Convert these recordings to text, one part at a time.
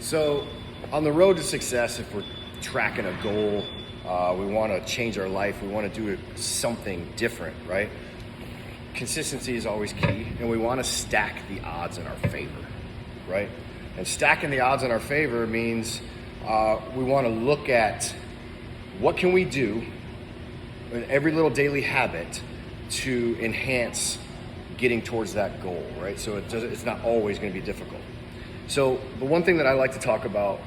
So on the road to success, if we're tracking a goal, we want to change our life, we want to do something different, right? Consistency is always key, and we want to stack the odds in our favor, right? And stacking the odds in our favor means we want to look at what can we do in every little daily habit to enhance getting towards that goal, right? So it's not always going to be difficult. So the one thing that I like to talk about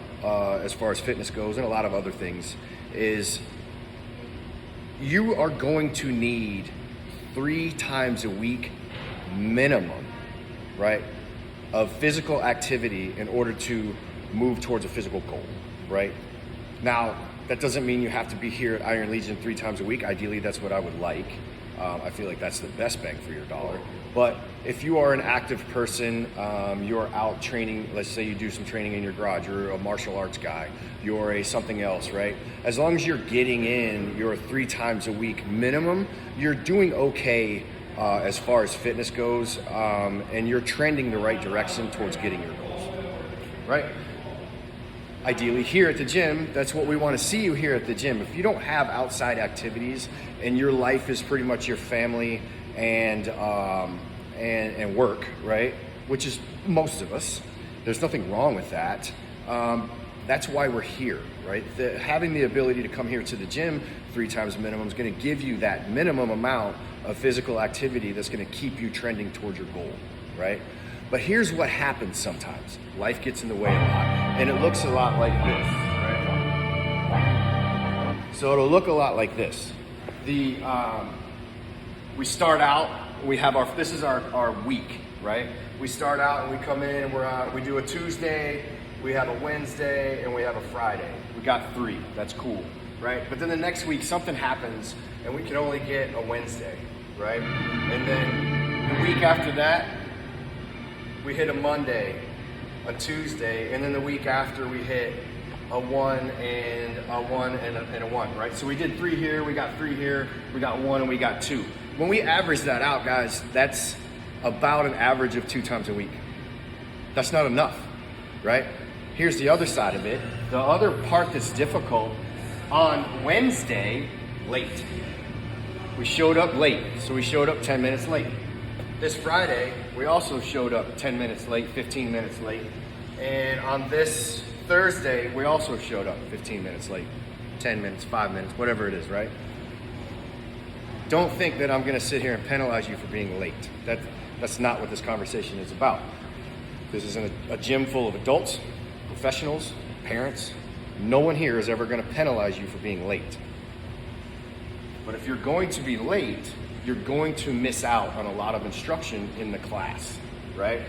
as far as fitness goes, and a lot of other things, is you are going to need 3 times a week minimum, right, of physical activity in order to move towards a physical goal, right? Now, that doesn't mean you have to be here at Iron Legion 3 times a week. Ideally, that's what I would like. I feel like that's the best bang for your dollar. But if you are an active person, you're out training, let's say you do some training in your garage, you're a martial arts guy, you're a something else, right? As long as you're getting in your 3 times a week minimum, you're doing okay as far as fitness goes, and you're trending the right direction towards getting your goals, right? Ideally here at the gym, that's what we want to see you here at the gym. If you don't have outside activities and your life is pretty much your family and work, right? Which is most of us. There's nothing wrong with that. That's why we're here, right? Having the ability to come here to the gym 3 times minimum is going to give you that minimum amount of physical activity that's going to keep you trending towards your goal, right? But here's what happens sometimes. Life gets in the way a lot, and it looks a lot like this, right? So it'll look a lot like this. We start out, this is our week, right? We start out and we come in, we do a Tuesday, we have a Wednesday, and we have a Friday. We got 3, that's cool, right? But then the next week something happens and we can only get a Wednesday, right? And then the week after that, we hit a Monday, a Tuesday, and then the week after we hit a 1 and a 1 and a 1, right? So we did 3 here, we got 3 here, we got 1, and we got 2. When we average that out, guys, that's about an average of 2 times a week. That's not enough, right? Here's the other side of it. The other part that's difficult, on Wednesday, late. We showed up late, so we showed up 10 minutes late. This Friday, we also showed up 10 minutes late, 15 minutes late. And on this Thursday, we also showed up 15 minutes late, 10 minutes, 5 minutes, whatever it is, right? Don't think that I'm gonna sit here and penalize you for being late. That's not what this conversation is about. This is a gym full of adults, professionals, parents. No one here is ever gonna penalize you for being late. But if you're going to be late, you're going to miss out on a lot of instruction in the class, right?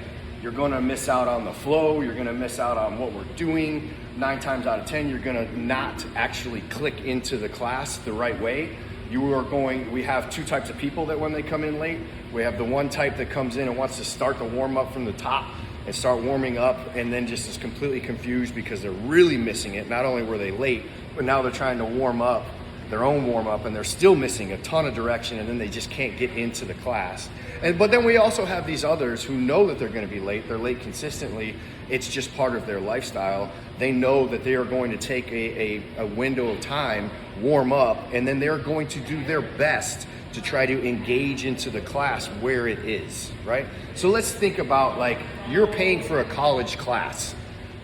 You're gonna miss out on the flow, you're gonna miss out on what we're doing. 9 times out of 10, you're gonna not actually click into the class the right way. We have 2 types of people that when they come in late, we have the one type that comes in and wants to start the warm up from the top and start warming up, and then just is completely confused because they're really missing it. Not only were they late, but now they're trying to warm up their own warm up and they're still missing a ton of direction, and then they just can't get into the class. But then we also have these others who know that they're going to be late. They're late consistently. It's just part of their lifestyle. They know that they are going to take a window of time, warm up, and then they're going to do their best to try to engage into the class where it is, right? So let's think about, like, you're paying for a college class.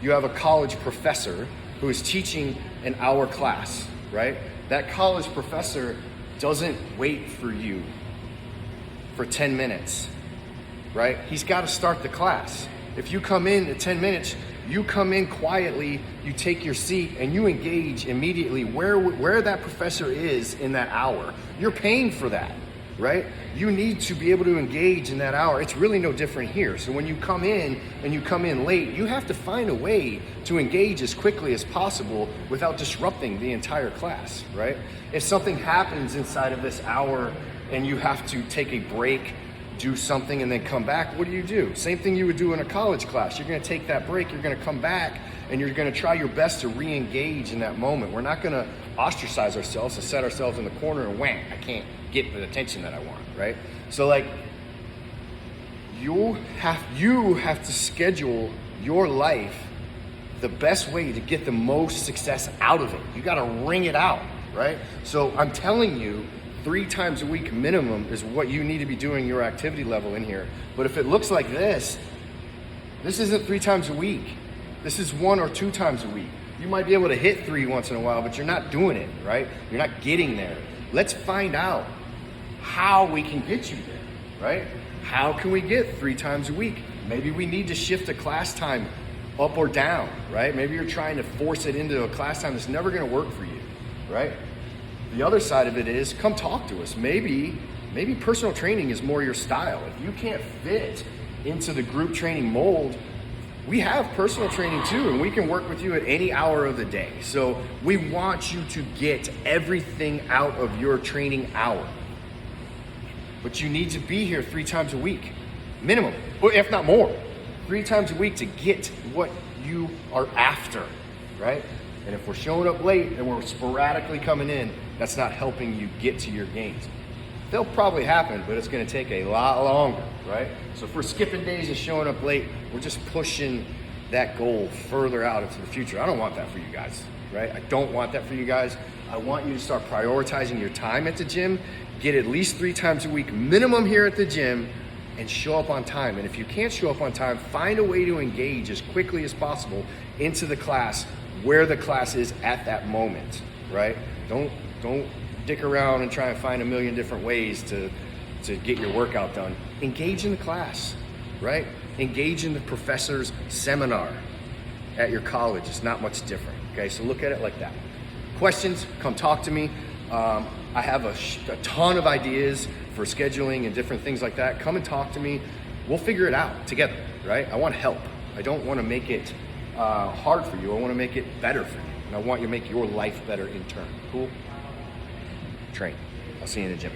You have a college professor who is teaching an hour class, right? That college professor doesn't wait for you for 10 minutes, right? He's got to start the class. If you come in at 10 minutes, you come in quietly, you take your seat, and you engage immediately where that professor is in that hour. You're paying for that, right? You need to be able to engage in that hour. It's really no different here. So when you come in and you come in late, you have to find a way to engage as quickly as possible without disrupting the entire class, right? If something happens inside of this hour and you have to take a break, do something, and then come back, what do? Same thing you would do in a college class. You're gonna take that break, you're gonna come back, and you're gonna try your best to re-engage in that moment. We're not gonna ostracize ourselves and set ourselves in the corner and wham, I can't get the attention that I want, right? So like, you have to schedule your life the best way to get the most success out of it. You gotta wring it out, right? So I'm telling you, 3 times a week minimum is what you need to be doing your activity level in here. But if it looks like this isn't 3 times a week. This is 1 or 2 times a week. You might be able to hit 3 once in a while, but you're not doing it, right? You're not getting there. Let's find out how we can get you there, right? How can we get 3 times a week? Maybe we need to shift a class time up or down, right? Maybe you're trying to force it into a class time that's never gonna work for you, right? The other side of it is, come talk to us. Maybe personal training is more your style. If you can't fit into the group training mold, we have personal training too, and we can work with you at any hour of the day. So we want you to get everything out of your training hour. But you need to be here 3 times a week, minimum, or if not more. 3 times a week to get what you are after, right? And if we're showing up late and we're sporadically coming in, that's not helping you get to your gains. They'll probably happen, but it's gonna take a lot longer, right? So if we're skipping days and showing up late, we're just pushing that goal further out into the future. I don't want that for you guys, right? I don't want that for you guys. I want you to start prioritizing your time at the gym, get at least 3 times a week minimum here at the gym, and show up on time. And if you can't show up on time, find a way to engage as quickly as possible into the class where the class is at that moment, right? Don't dick around and try and find a million different ways to get your workout done. Engage in the class, right? Engage in the professor's seminar at your college. It's not much different, okay? So look at it like that. Questions, come talk to me. I have a ton of ideas for scheduling and different things like that. Come and talk to me. We'll figure it out together, right? I want help. I don't want to make it hard for you. I want to make it better for you. And I want you to make your life better in turn. Cool? Train. I'll see you in the gym.